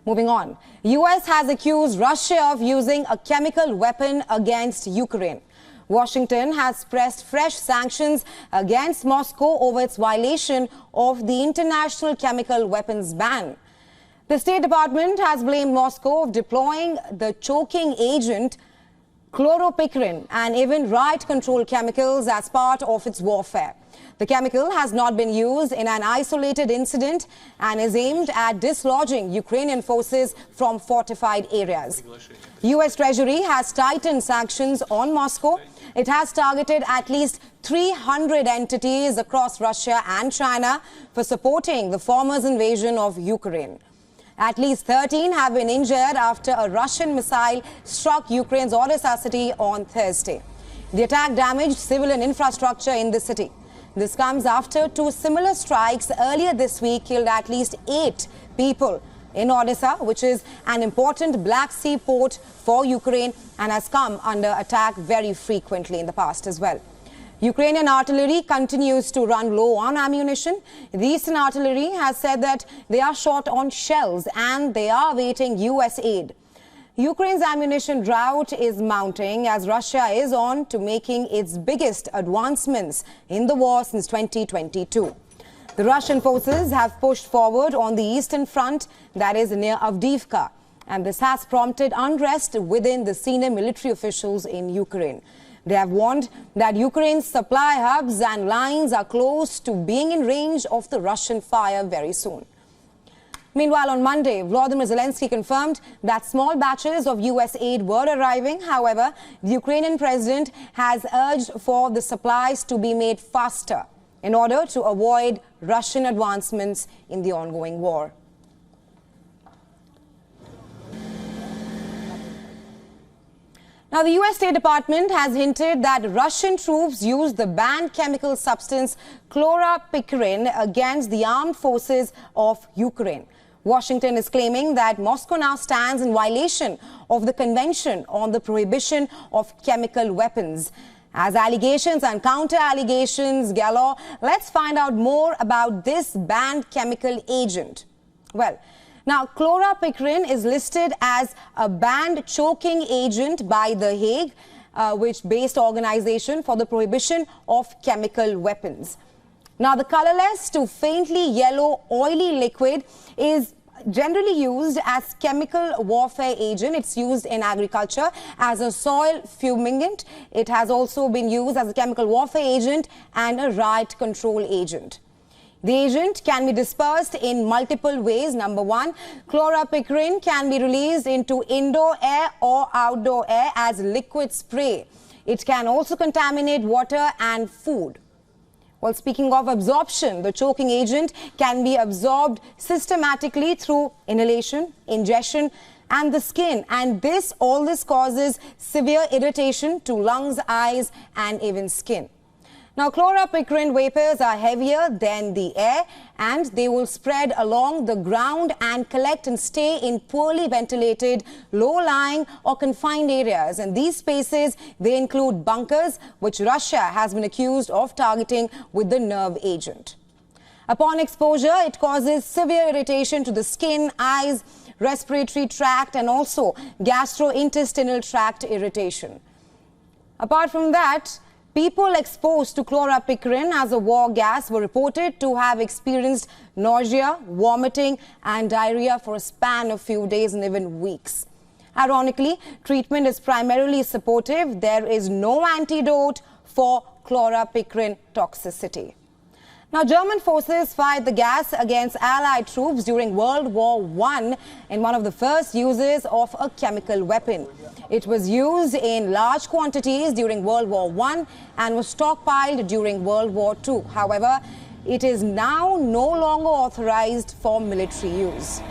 Moving on, US has accused Russia of using a chemical weapon against Ukraine. Washington has pressed fresh sanctions against Moscow over its violation of the international chemical weapons ban. The State Department has blamed Moscow for deploying the choking agent chloropicrine and even riot control chemicals as part of its warfare. The chemical has not been used in an isolated incident and is aimed at dislodging Ukrainian forces from fortified areas. US Treasury has tightened sanctions on Moscow. It has targeted at least 300 entities across Russia and China for supporting the former's invasion of Ukraine. At least 13 have been injured after a Russian missile struck Ukraine's Odessa city on Thursday. The attack damaged civilian infrastructure in the city. This comes after two similar strikes earlier this week killed at least 8 people in Odessa, which is an important Black Sea port for Ukraine and has come under attack very frequently in the past as well. Ukrainian artillery continues to run low on ammunition. The Eastern Artillery has said that they are short on shells and they are awaiting US aid. Ukraine's ammunition drought is mounting as Russia is on to making its biggest advancements in the war since 2022. The Russian forces have pushed forward on the eastern front, that is near Avdiivka, and this has prompted unrest within the senior military officials in Ukraine. They have warned that Ukraine's supply hubs and lines are close to being in range of the Russian fire very soon. Meanwhile, on Monday, Volodymyr Zelensky confirmed that small batches of US aid were arriving. However, the Ukrainian president has urged for the supplies to be made faster in order to avoid Russian advancements in the ongoing war. Now, the US State Department has hinted that Russian troops used the banned chemical substance chloropicrine against the armed forces of Ukraine. Washington is claiming that Moscow now stands in violation of the Convention on the Prohibition of Chemical Weapons. As allegations and counter-allegations galore, let's find out more about this banned chemical agent. Well, now, chloropicrine is listed as a banned choking agent by the Hague, based organization for the prohibition of chemical weapons. Now, the colorless to faintly yellow oily liquid is generally used as chemical warfare agent. It's used in agriculture as a soil fumigant. It has also been used as a chemical warfare agent and a riot control agent. The agent can be dispersed in multiple ways. Number one, chloropicrine can be released into indoor air or outdoor air as liquid spray. It can also contaminate water and food. Well, speaking of absorption, the choking agent can be absorbed systematically through inhalation, ingestion, and the skin. And all this causes severe irritation to lungs, eyes, and even skin. Now, chloropicrine vapors are heavier than the air and they will spread along the ground and collect and stay in poorly ventilated, low-lying or confined areas. And these spaces, they include bunkers, which Russia has been accused of targeting with the nerve agent. Upon exposure, it causes severe irritation to the skin, eyes, respiratory tract and also gastrointestinal tract irritation. Apart from that, people exposed to chloropicrine as a war gas were reported to have experienced nausea, vomiting and diarrhea for a span of few days and even weeks. Ironically, treatment is primarily supportive. There is no antidote for chloropicrine toxicity. Now, German forces fired the gas against Allied troops during World War I in one of the first uses of a chemical weapon. It was used in large quantities during World War I and was stockpiled during World War II. However, it is now no longer authorized for military use.